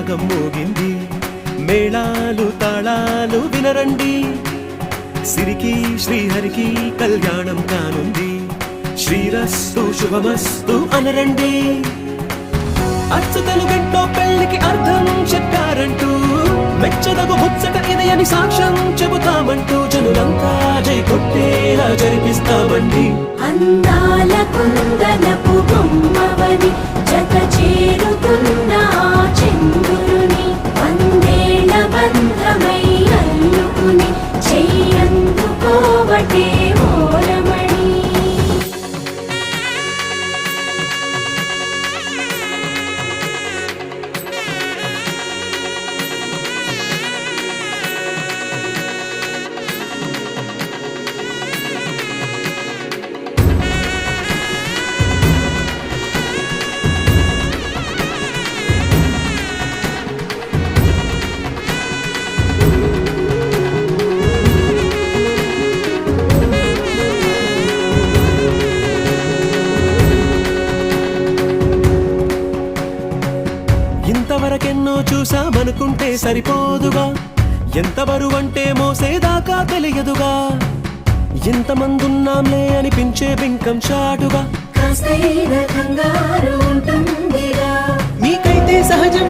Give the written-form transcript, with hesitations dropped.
రాగం మోగింది. మేళాలు తాళాలు వినరండి, సిరికి శ్రీహరికి కళ్యాణం కానుంది. శ్రీరస్తు శుభమస్తు అనరండి, అచ్చతలు గంటో పెళ్లికి అర్థం చెప్పారంటూ, మెచ్చదగు ముచ్చట ఇది అని సాక్ష్యం చెబుతామంటూ, జనులంతా జై కొట్టేలా జరిపిస్తామండి. అందాల కుందనపు బొమ్మవని జత చేరుకున్న చంద్రుని, వందేళ్ల బంధమై అల్లుకుని చెయ్యందుకోవటే ఓరమణి. ఇంతవరకెన్నో చూసామనుకుంటే సరిపోదుగా, ఎంత బరువంటే మోసేదాకా తెలియదుగా. ఎంతమందున్నాంలే అనిపించే బింకం చాటుగా, కాస్తైన కంగారు ఉంటుందిగా. మీకైతే సహజం